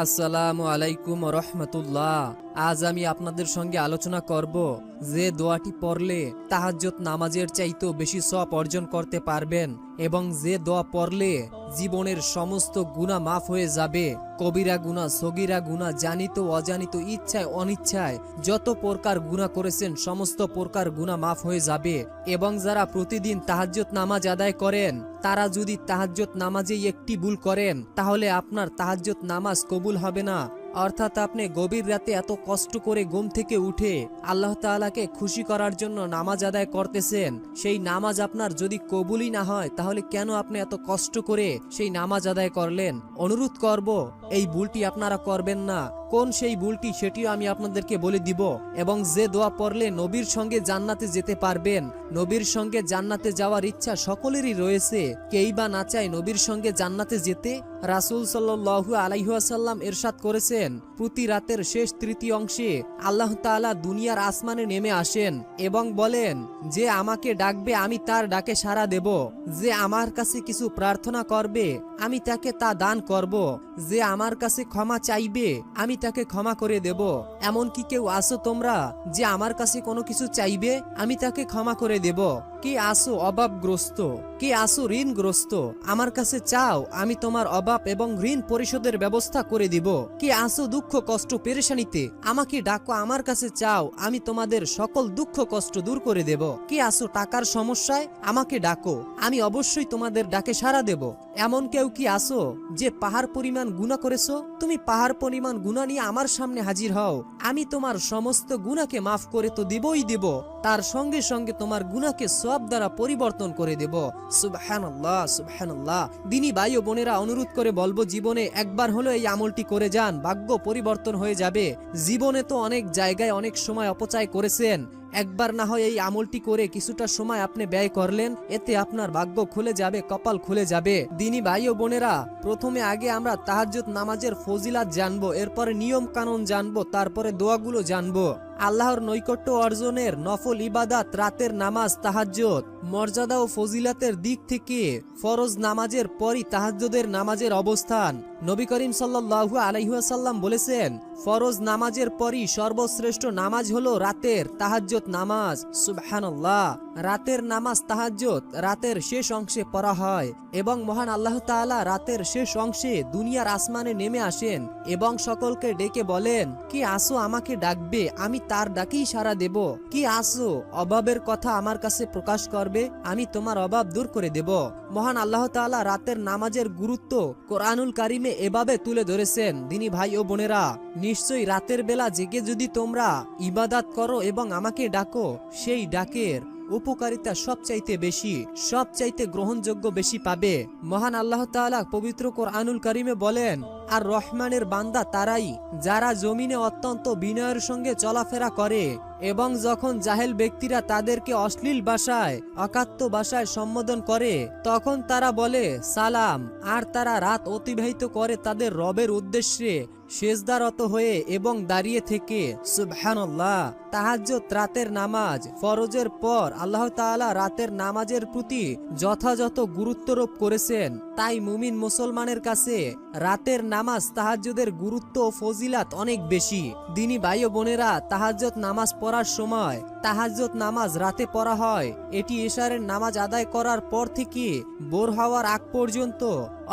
আসসালামু আলাইকুম রহমতুল্লাহ। আজ আমি আপনাদের সঙ্গে আলোচনা করব যে দোয়াটি পড়লে তাহাজ্জুদ নামাজের চাইতেও বেশি সওয়াব অর্জন করতে পারবেন এবং যে দোয়া পড়লে জীবনের সমস্ত গুনাহ মাফ হয়ে যাবে। কবিরা গুনাহ, সগীরা গুনাহ, জানিত অজানিত, ইচ্ছায় অনিচ্ছায় যত প্রকার গুনাহ করেছেন সমস্ত প্রকার গুনাহ মাফ হয়ে যাবে। এবং যারা প্রতিদিন তাহাজ্জুদ নামাজ আদায় করেন তারা যদি তাহাজ্জুদ নামাজে একটি ভুল করেন তাহলে আপনার তাহাজ্জুদ নামাজ কবুল হবে না। অর্থাৎ আপনি গভীর রাতে এত কষ্ট করে ঘুম থেকে উঠে আল্লাহ তাআলাকে খুশি করার জন্য নামাজ আদায় করতেছেন, সেই নামাজ আপনার যদি কবুলই না হয় তাহলে কেন আপনি এত কষ্ট করে সেই নামাজ আদায় করলেন? অনুরোধ করব এই ভুলটি আপনারা করবেন না। কোন সেই ভুলটি সেটিও আমি আপনাদেরকে বলে দিব। এবং যে দোয়া পড়লে নবীর সঙ্গে জান্নাতে যেতে পারবেন, নবীর সঙ্গে জান্নাতে যাওয়ার ইচ্ছা সকলেরই রয়েছে, কেই বা না চায় নবীর সঙ্গে জান্নাতে যেতে। রাসূল সাল্লাল্লাহু আলাইহি ওয়াসাল্লাম ইরশাদ করেছেন, প্রতি রাতের শেষ তৃতীয় অংশে আল্লাহ তাআলা দুনিয়ার আসমানে নেমে আসেন এবং বলেন যে আমাকে ডাকবে আমি তার ডাকে সাড়া দেব, যে আমার কাছে কিছু প্রার্থনা করবে আমি তাকে তা দান করব, যে আমার কাছে ক্ষমা চাইবে আমি তাকে ক্ষমা করে দেব। এমন কি কেউ আসো তোমরা যে আমার কাছে কোনো কিছু চাইবে আমি তাকে ক্ষমা করে দেব? কে আসো অভাবগ্রস্ত, কে আসো ঋণগ্রস্ত, আমার কাছে চাও আমি তোমার অভাব এবং ঋণ পরিশোধের ব্যবস্থা করে দিব। কে আসো দুঃখ কষ্ট পেরেশানিতে, আমাকে ডাকো, আমার কাছে চাও আমি তোমাদের সকল দুঃখ কষ্ট দূর করে দেব। কে আসো টাকার সমস্যায়, আমাকে ডাকো, আমি অবশ্যই তোমাদের ডাকে সাড়া দেব। এমন কেউ কি আসো যে পাহাড় পরিমাণ গুনাহ করেছো, তুমি পাহাড় পরিমাণ গুনাহ নিয়ে আমার সামনে হাজির হও, আমি তোমার সমস্ত গুনাহকে মাফ করে তো দিবই দেব, তার সঙ্গে সঙ্গে তোমার গুনাহকে সওয়াব দ্বারা পরিবর্তন করে দেব। সুবহানাল্লাহ, সুবহানাল্লাহ। দিনী ভাই ও বোনেরা, অনুরোধ করে বলবো জীবনে একবার হলো এই আমলটি করে যান, ভাগ্য পরিবর্তন হয়ে যাবে। জীবনে তো অনেক জায়গায় অনেক সময় অপচয় করেছেন, একবার না হয় এই আমলটি করে কিছুটা সময় আপনি ব্যয় করলেন, এতে আপনার ভাগ্য খুলে যাবে, কপাল খুলে যাবে। দিনী ভাই ও বোনেরা, প্রথমে আগে আমরা তাহাজ্জুদ নামাজের ফজিলাত জানবো, এরপরে নিয়ম কানুন জানবো, তারপরে দোয়াগুলো জানবো। আল্লাহর নৈকট্য অর্জনের নফল ইবাদাত রাতের নামাজ তাহাজ্জুদ। মর্যাদা ও ফজিলাতের দিক থেকে ফরজ নামাজের পরই তাহাজ্জুদের নামাজের অবস্থান। নবী করিম সাল্লাল্লাহু আলাইহি ওয়াসাল্লাম বলেছেন, ফরজ নামাজের পরই সর্বশ্রেষ্ঠ নামাজ হলো রাতের তাহাজ্জুদ নামাজ। সুবহানাল্লাহ। রাতের নামাজ তাহাজ্জুদ রাতের শেষ অংশে পড়া হয় এবং মহান আল্লাহ তাআলা রাতের শেষ অংশে দুনিয়ার আসমানে নেমে আসেন এবং সকলকে ডেকে বলেন, কি আসো আমাকে ডাকবে আমি তার ডাকেই সাড়া দেব। কি আসো অভাবের কথা আমার কাছে প্রকাশ করবে, আমি তোমার অভাব দূর করে দেব। মহান আল্লাহ তাআলা রাতের নামাজের গুরুত্ব কোরআনুল কারিমে এভাবে তুলে ধরেছেন। দিনী ভাই ও বোনেরা, নিশ্চয়ই রাতের বেলা জেগে যদি তোমরা ইবাদত করো এবং আমাকে ডাকো, সেই ডাকের উপকারিতা সবচাইতে বেশি, সবচাইতে গ্রহণযোগ্য বেশি পাবে। মহান আল্লাহ তাআলা পবিত্র কোরআনুল কারিমে বলেন, আর রহমানের বান্দা তারাই যারা জমিনে অত্যন্ত বিনয়ের সঙ্গে চলাফেরা করে এবং যখন জাহেল ব্যক্তিরা তাদেরকে অশ্লীল ভাষায়, অকাত্য ভাষায় সম্বোধন করে তখন তারা বলে সালাম, আর তারা রাত অতিবাহিত করে তাদের রবের উদ্দেশ্যে সেজদারত হয়ে এবং দাঁড়িয়ে থেকে। সুবহানাল্লাহ। তাহাজ্জুদ রাতের নামাজ ফরজের পর আল্লাহ তাআলা রাতের নামাজের প্রতি যথাযথ গুরুত্বারোপ করেছেন। তাই মুমিন মুসলমানের কাছে রাতের নামাজ তাহাজ্জুদের গুরুত্ব ও ফজিলাত অনেক বেশি। দিনী ভাই ও বোনেরা, তাহাজ্জুদ নামাজ পড়ার সময় তাহাজ্জুদ নামাজ রাতে পড়া হয়। এটি ইশারের নামাজ আদায় করার পর থেকে ভোর হওয়ার আগ পর্যন্ত,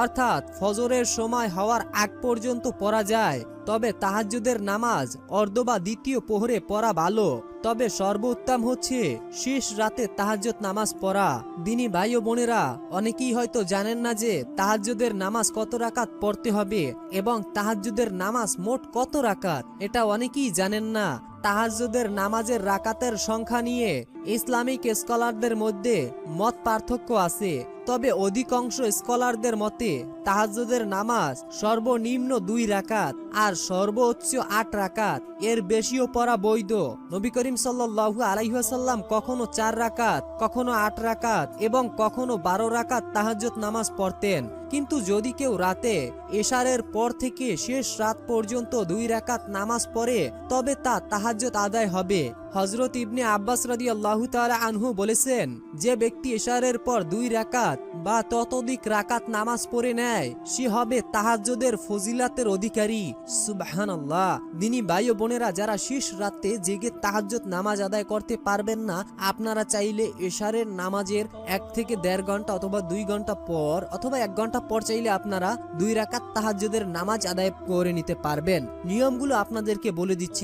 অর্থাৎ ফজরের সময় হওয়ার আগ পর্যন্ত পড়া যায়। তবে তাহাজ্জুদের নামাজ অর্ধ বা দ্বিতীয় প্রহরে পড়া ভালো, তবে সর্বোত্তম হচ্ছে শেষ রাতে তাহাজ্জুদ নামাজ পড়া। দিনী ভাই ও বোনেরা, অনেকেই হয়তো জানেন না যে তাহাজ্জুদের নামাজ কত রাকাত পড়তে হবে এবং তাহাজ্জুদের নামাজ মোট কত রাকাত, এটা অনেকেই জানেন না। তাহাজ্জুদের নামাজের রাকাতের সংখ্যা নিয়ে ইসলামিক স্কলারদের মধ্যে মত পার্থক্য আছে, তবে অধিকাংশ স্কলারদের মতে তাহাজ্জুদের নামাজ সর্বনিম্ন 2 রাকাত আর সর্বোচ্চ 8 রাকাত, এর বেশিও পড়া বৈধ। নবী করিম সাল্লাল্লাহু আলাইহি ওয়াসাল্লাম কখনো 4 রাকাত, কখনো 8 রাকাত এবং কখনো 12 রাকাত তাহাজ্জুদ নামাজ পড়তেন। কিন্তু যদি কেউ রাতে এশারের পর থেকে শেষ রাত পর্যন্ত 2 রাকাত নামাজ পড়ে তবে তা তাহাজ্জুদ আদায় হবে। হযরত ইবনে আব্বাস রাদিয়াল্লাহু তাআলা আনহু বলেছেন, যে ব্যক্তি এশারের পর 2 রাকাত বা ততোধিক রাকাত নামাজ পড়ে নেয় সে হবে তাহাজ্জুদের ফজিলাতের অধিকারী। সুবহানাল্লাহ। দিনী ভাই ও বোনেরা, যারা শেষ রাতে জেগে তাহাজ্জুদ নামাজ আদায় করতে পারবেন না, আপনারা চাইলে এশারের নামাজের 1 থেকে 1.5 ঘন্টা অথবা 2 ঘন্টা পর অথবা 1 ঘন্টা পর চাইলে আপনারা 2 রাকাত তাহাজ্জুদের নামাজ আদায় করে নিতে পারবেন। নিয়মগুলো আপনাদেরকে বলে দিচ্ছি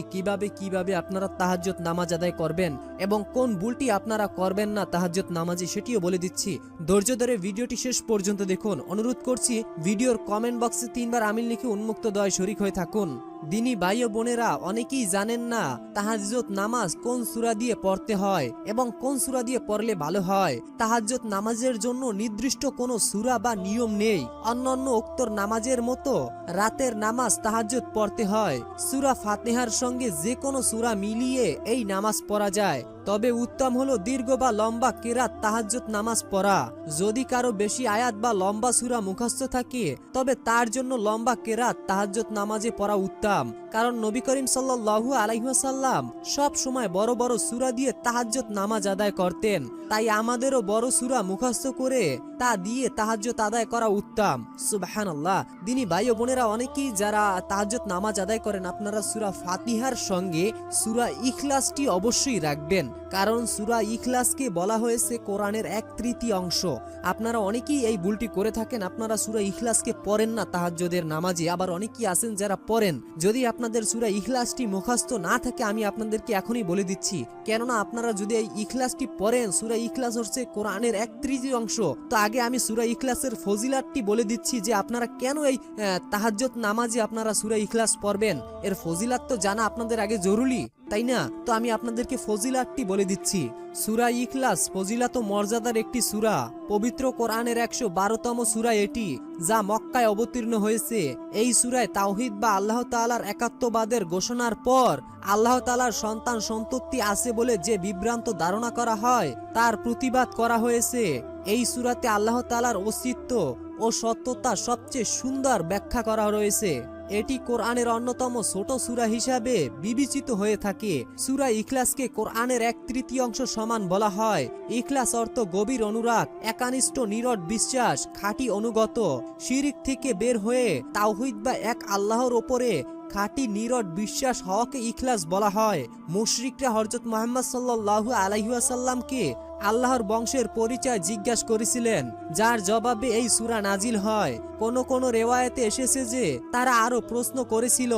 কিভাবে আপনারা তাহাজ্জুদ নামাজ আদায় করবেন এবং কোন ভুলটি আপনারা করবেন না তাহাজ্জুদ নামাজে সেটিও বলে দিচ্ছি। ধৈর্য ধরে ভিডিওটি শেষ পর্যন্ত দেখুন। অনুরোধ করছি ভিডিওর কমেন্ট বক্সে 3 বার আমিন লিখে উন্মুক্ত দয় শরীক হয়ে থাকুন। দিনী ভাই ও বোনেরা, অনেকেই জানেন না তাহাজ্জুদ নামাজ কোন সূরা দিয়ে পড়তে হয় এবং কোন সূরা দিয়ে পড়লে ভালো হয়। তাহাজ্জুদ নামাজের জন্য নির্দিষ্ট কোনো সূরা বা নিয়ম নেই। অন্যান্য উক্তর নামাজের মতো রাতের নামাজ তাহাজ্জুদ পড়তে হয়। সূরা ফাতিহার সঙ্গে যে কোনো সূরা মিলিয়ে এই নামাজ পড়া যায়, তবে উত্তম হলো দীর্ঘ বা লম্বা কেরাত তাহাজ্জুদ নামাজ পড়া। যদি কারো বেশি আয়াত বা লম্বা সূরা মুখস্থ থাকে তবে তার জন্য লম্বা কেরাত তাহাজ্জুদ নামাজে পড়া উত্তম, কারণ নবী করিম সাল্লাল্লাহু আলাইহি ওয়াসাল্লাম সব সময় বড় বড় সূরা দিয়ে তাহাজ্জুদ নামাজ আদায় করতেন। তাই আমাদেরও বড় সূরা মুখস্থ করে তা দিয়ে তাহাজ্জুদ আদায় করা উত্তম। সুবহানাল্লাহ। দিনী ভাই ও বোনেরা, অনেকেই যারা তাহাজ্জুদ নামাজ আদায় করেন আপনারা সূরা ফাতিহার সঙ্গে সূরা ইখলাসটি অবশ্যই রাখবেন, কারণ সূরা ইখলাসকে বলা হয়েছে কোরআনের 1/3 অংশ। আপনারা অনেকেই এই ভুলটি করে থাকেন, আপনারা সূরা ইখলাসকে পড়েন না তাহাজ্জুদের নামাজে। আবার অনেকেই আছেন যারা পড়েন। যদি আপনাদের সূরা ইখলাসটি মুখস্থ না থাকে আমি আপনাদেরকে এখনই বলে দিচ্ছি, কেননা আপনারা যদি এই ইখলাসটি পড়েন, সূরা ইখলাস হচ্ছে কোরআনের 1/3 অংশ। তো আগে আমি সূরা ইখলাসের ফজিলাতটি বলে দিচ্ছি যে আপনারা কেন এই তাহাজ্জুদ নামাজে আপনারা সূরা ইখলাস পড়বেন। এর ফজিলাত তো জানা আপনাদের আগে জরুরি, তাই না? তো আমি আপনাদেরকে ফজিলাতটি বলে দিচ্ছি। সূরা ইখলাস ফজিলত ও মর্যাদার একটি সূরা। পবিত্র কোরআনের 112তম সূরা এটি, যা মক্কায় অবতীর্ণ হয়েছে। এই সূরায় তাওহীদ বা আল্লাহ তাআলার একাত্মবাদের ঘোষণার পর আল্লাহ তাআলার সন্তান সন্ততি আছে বলে যে বিভ্রান্ত ধারণা করা হয় তার প্রতিবাদ করা হয়েছে। এই সূরাতে আল্লাহ তাআলার অস্তিত্ব ও সত্যতা সবচেয়ে সুন্দর ব্যাখ্যা করা রয়েছে। এটি কোরআনের অন্যতম ছোট সূরা হিসাবে বিবেচিত হয়ে থাকে। সূরা ইখলাসকে কোরআনের 1/3 অংশ সমান বলা হয়। ইখলাস অর্থ গভীর অনুরাগ, একানিষ্ঠ নীরব বিশ্বাস, খাঁটি অনুগত, শিরক থেকে বের হয়ে তাওহীদ বা এক আল্লাহর ওপরে খাঁটি নীরব বিশ্বাস হওয়াকে ইখলাস বলা হয়। মুশরিকরা হযরত মুহাম্মদ সাল্লাল্লাহু আলাইহি ওয়াসাল্লামকে আল্লাহর বংশের পরিচয় জিজ্ঞাসা করেছিলেন, যার জবাবে এই সূরা নাজিল হয়। কোন কোন রিওয়ায়াতে এসেছে যে তারা আরো প্রশ্ন করেছিল,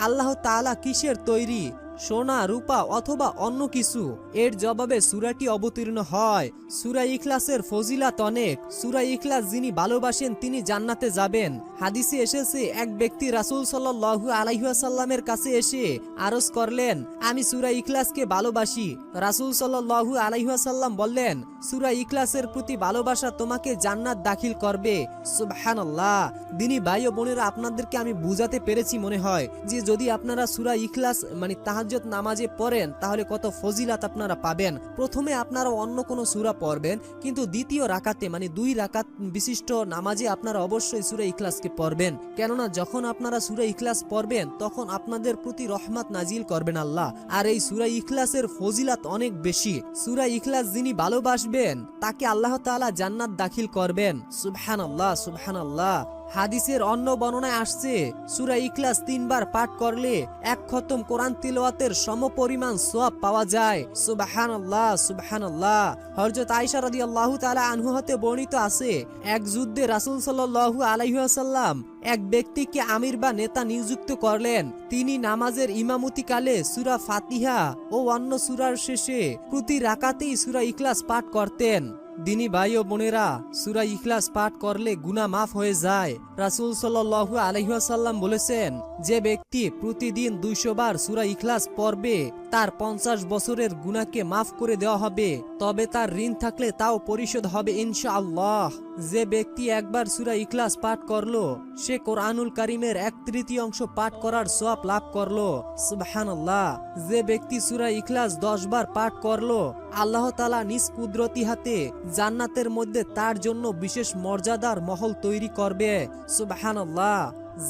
আল্লাহ তাআলা কিসের তৈরি, সোনা, রূপা অথবা অন্য কিছু? এর জবাবে সূরাটি অবতীর্ণ হয়। সূরা ইখলাসের ফজিলাত অনেক। সূরা ইখলাস যিনি ভালোবাসেন তিনি জান্নাতে যাবেন। হাদিসে এসেছে, এক ব্যক্তি রাসূল সাল্লাল্লাহু আলাইহি ওয়াসাল্লামের কাছে এসে আরজ করলেন, আমি সূরা ইখলাসকে ভালোবাসি। রাসূল সাল্লাল্লাহু আলাইহি ওয়াসাল্লাম বললেন, সূরা ইখলাসের প্রতি ভালোবাসা তোমাকে জান্নাত দাখিল করবে। সুবহানাল্লাহ। দিনী ভাই ও বোনেরা, আপনাদেরকে আমি বুঝাতে পেরেছি মনে হয় যে যদি আপনারা সূরা ইখলাস মানে তাহাজ্জুদ নামাজে পড়েন তাহলে কত ফজিলাত আপনারা পাবেন। প্রথমে আপনারা অন্য কোনো সূরা পড়বেন, কিন্তু দ্বিতীয় রাকাতে মানে 2 রাকাত বিশিষ্ট নামাজে আপনারা অবশ্যই সূরা ইখলাসকে পড়বেন। কেননা যখন আপনারা সূরা ইখলাস পড়বেন তখন আপনাদের প্রতি রহমত নাজিল করবেন আল্লাহ। আর এই সূরা ইখলাসের ফজিলাত অনেক বেশি। সূরা ইখলাস যিনি ভালোবাসবেন তাকে আল্লাহ তাআলা জান্নাত দাখিল করবেন। সুবহানাল্লাহ, সুবহানাল্লাহ। হাদিসের অন্য বর্ণনায় আসছে, সূরা ইখলাস 3 বার পাঠ করলে 1 খতম কোরআন তিলাওয়াতের সমপরিমাণ সওয়াব পাওয়া যায়। সুবহানাল্লাহ, সুবহানাল্লাহ। হযরত আয়েশা রাদিয়াল্লাহু তাআলা আনহা হতে বর্ণিত আছে, এক যুদ্ধে রাসূল সাল্লাল্লাহু আলাইহি ওয়াসাল্লাম এক ব্যক্তিকে আমির বা নেতা নিযুক্ত করলেন। তিনি নামাজের ইমামতিকালে সূরা ফাতিহা ও অন্য সূরার শেষে প্রতি রাকাতেই সূরা ইখলাস পাঠ করতেন। দিনী ভাই ও বোনেরা, সূরা ইখলাস পাঠ করলে গুনাহ মাফ হয়ে যায়। রাসূল সাল্লাল্লাহু আলাইহি ওয়াসাল্লাম বলেছেন, যে ব্যক্তি প্রতিদিন 200 বার সূরা ইখলাস পড়বে তার 50 বছরের গুনাহকে মাফ করে দেওয়া হবে, তবে তার ঋণ থাকলে তাও পরিশোধ হবে ইনশাআল্লাহ। যে ব্যক্তি একবার সূরা ইখলাস পাঠ করলো, সে কোরআনুল কারীমের 1/3 পাঠ করার সওয়াব লাভ করলো। সুবহানাল্লাহ। যে ব্যক্তি সূরা ইখলাস 10 বার পাঠ করলো, আল্লাহ তাআলা নিজ কুদরতি হাতে জান্নাতের মধ্যে তার জন্য বিশেষ মর্যাদার মহল তৈরি করবে। সুবহানাল্লাহ।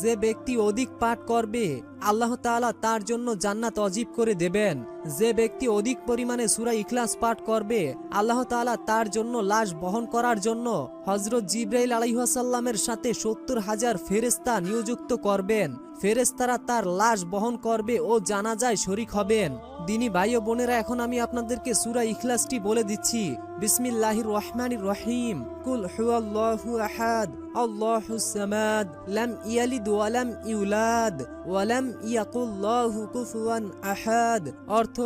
যে ব্যক্তি অধিক পাঠ করবে, আল্লাহ তাআলা তার জন্য জান্নাত অজীব করে দেবেন। যে ব্যক্তি অধিক পরিমাণে সূরা ইখলাস পাঠ করবে, আল্লাহ তাআলা তার জন্য লাশ বহন করার জন্য হযরত জিবরাইল আলাইহিস সালামের সাথে 70,000 ফেরেশতা নিযুক্ত করবেন। ফেরেশতারা তার লাশ বহন করবে ও জানাজায় শরীক হবেন। দিনী ভাই ও বোনেরা, এখন আমি আপনাদেরকে সূরা ইখলাসটি বলে দিচ্ছি। বিসমিল্লাহির রহমানির রহিম। কুল হুয়াল্লাহু আহাদ, আল্লাহুস সামাদ, লাম ইয়ালিদ ওয়া লাম ইউলাদ ওয়া লাম ইয়াকুল্লাহু কুফুয়ান আহাদ। অর্থ: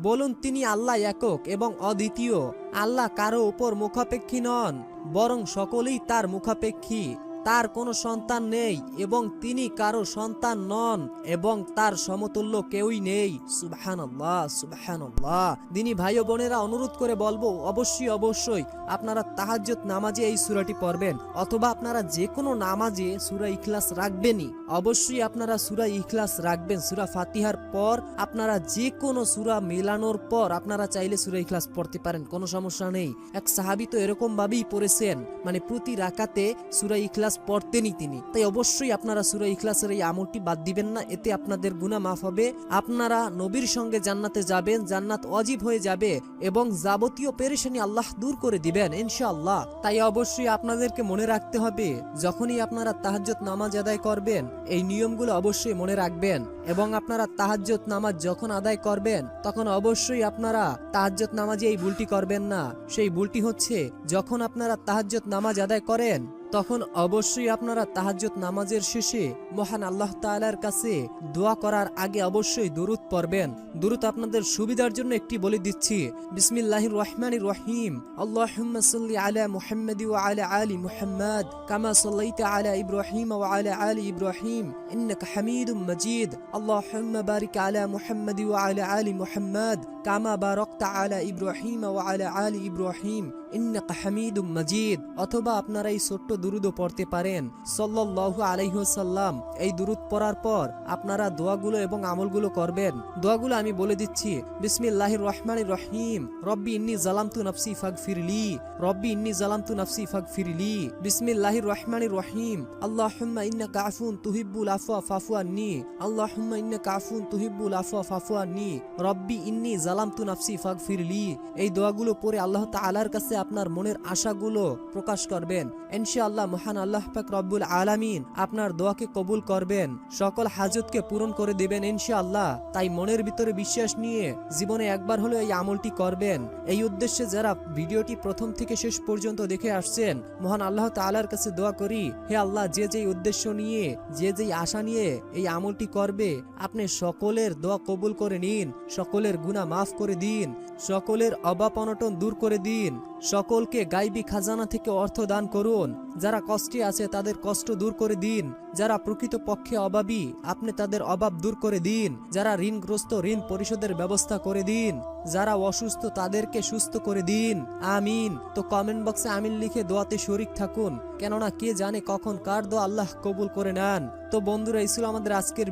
বলুন, তিনি আল্লাহ একক এবং অদ্বিতীয়। আল্লাহ কারো উপর মুখাপেক্ষী নন, বরং সকলেই তার মুখাপেক্ষী। তার কোনো সন্তান নেই এবং তিনি কারো সন্তান নন এবং তার সমতুল্য কেউই নেই। সুবহানাল্লাহ, সুবহানাল্লাহ। দিনী ভাই ও বোনেরা, অনুরোধ করে বলবো, অবশ্যই আপনারা তাহাজ্জুদ নামাজে এই সূরাটি পড়বেন, অথবা আপনারা যে কোনো নামাজে সূরা ইখলাস রাখবেনই। অবশ্যই আপনারা সূরা ইখলাস রাখবেন। সূরা ফাতিহার পর আপনারা যে কোনো সূরা মেলানোর পর আপনারা চাইলে সূরা ইখলাস পড়তে পারেন, কোনো সমস্যা নেই। এক সাহাবী তো এরকম ভাবেই পড়েছেন, মানে প্রতি রাকাতে সূরা ইখলাস পড়তেনই তিনি। তাই অবশ্যই আপনারা সূরা ইখলাসের এই আমলটি বাদ দিবেন না, এতে আপনাদের গুনাহ মাফ হবে। আপনারা নবীর সঙ্গে জান্নাতে যাবেন, জান্নাত ওয়াজিব হয়ে যাবে এবং যাবতীয় পেরেশানি আল্লাহ দূর করে দিবেন ইনশাআল্লাহ। তাই অবশ্যই আপনাদেরকে মনে রাখতে হবে, যখনই আপনারা তাহাজ্জুদ নামাজ আদায় করবেন, এই নিয়মগুলো অবশ্যই মনে রাখবেন। এবং আপনারা তাহাজ্জুদ নামাজ যখন আদায় করবেন, তখন অবশ্যই আপনারা তাহাজ্জুদ নামাজে এই ভুলটি করবেন না। সেই ভুলটি হচ্ছে, যখন আপনারা তাহাজ্জুদ নামাজ আদায় করেন, তখন অবশ্যই আপনারা তাহাজ্জুদ নামাজের শেষে মহান আল্লাহ তাআলার কাছে দোয়া করার আগে অবশ্যই দুরূদ পড়বেন। দুরূদ আপনাদের সুবিধার জন্য একটি বলে দিচ্ছি। বিসমিল্লাহির রহমানির রহিম। আল্লাহুম্মা সাল্লি আলা মুহাম্মাদি ওয়া আলা আলি মুহাম্মাদ কামা সাল্লাইতা আলা ইব্রাহিম ওয়া আলা আলি ইব্রাহিম ইন্নাকা হামিদুম মাজিদ। আল্লাহুম্মা বারিক আলা মুহাম্মাদি ওয়া আলা আলি মুহাম্মাদ কামা বারাকতা আলা ইব্রাহিম ওয়া আলা আলি ইব্রাহিম ইন্নাকা হামিদুম মাজিদ। অথবা আপনারা এই ছোট্ট দুরূদও পড়তে পারেন, সাল্লাল্লাহু আলাইহি ওয়াসাল্লাম। এই দুরূদ পড়ার পর আপনারা দোয়াগুলো এবং আমলগুলো করবেন। দোয়াগুলো আমি বলে দিচ্ছি। বিসমিল্লাহির রহমানির রহিম। রব্বি ইন্নী যালামতু নাফসি ফাগফিরলি, রব্বি ইন্নী যালামতু নাফসি ফাগফিরলি। বিসমিল্লাহির রহমানির রহিম। আল্লাহুম্মা ইন্নাকা আফুন তুহিব্বুল আফওয়া ফাফু আন্নী, আল্লাহুম্মা ইন্নাকা আফুন তুহিব্বুল আফওয়া ফাফু আন্নী, রব্বি ইন্নী যালামতু নাফসি ফাগফিরলি। এই দোয়াগুলো পড়ে আল্লাহ তাআলার কাছে আপনার মনের আশাগুলো প্রকাশ করবেন। ইনশাআল্লাহ মহান আল্লাহ পাক রব্বুল আলামিন আপনার দোয়াকে কবুল করবেন, সকল হাজতকে পূরণ করে দেবেন ইনশাআল্লাহ। তাই মনের ভিতরে বিশ্বাস নিয়ে জীবনে একবার হলেও এই আমলটি করবেন। এই উদ্দেশ্যে যারা ভিডিওটি প্রথম থেকে শেষ পর্যন্ত দেখে আসছেন, মহান আল্লাহ তাআলার কাছে দোয়া করি, হে আল্লাহ, যে যেই উদ্দেশ্য নিয়ে, যে যেই আশা নিয়ে এই আমলটি করবে, আপনি সকলের দোয়া কবুল করে নিন, সকলের গুনাহ মাফ করে দিন, সকলের অভাব অনটন দূর করে দিন, সকলকে গায়বী খাজানা থেকে অর্থ দান করুন। যারা কষ্টে আছে তাদের কষ্ট দূর করে দিন, যারা প্রকৃত পক্ষে অভাবী আপনি তাদের অভাব দূর করে দিন, যারা ঋণগ্রস্ত ঋণ পরিশোধের ব্যবস্থা করে দিন, যারা অসুস্থ তাদেরকে সুস্থ করে দিন। আমিন। তো কমেন্ট বক্সে আমিন লিখে দোয়াতে শরীক থাকুন, কেননা কে জানে কখন কার দোয়া আল্লাহ কবুল করে নেন। তো বন্ধুরা, এই ছিল আমাদের আজকের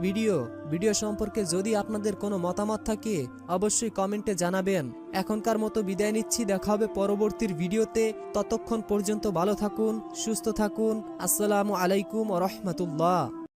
ভিডিও সম্পর্কে যদি আপনাদের কোনো মতামত থাকে অবশ্যই কমেন্টে জানাবেন। এখনকার মতো বিদায় নিচ্ছি, দেখা হবে পরবর্তীর ভিডিওতে। ততক্ষণ পর্যন্ত ভালো থাকুন, সুস্থ থাকুন। আসসালামু আলাইকুম ওয়া রাহমাতুল্লাহ।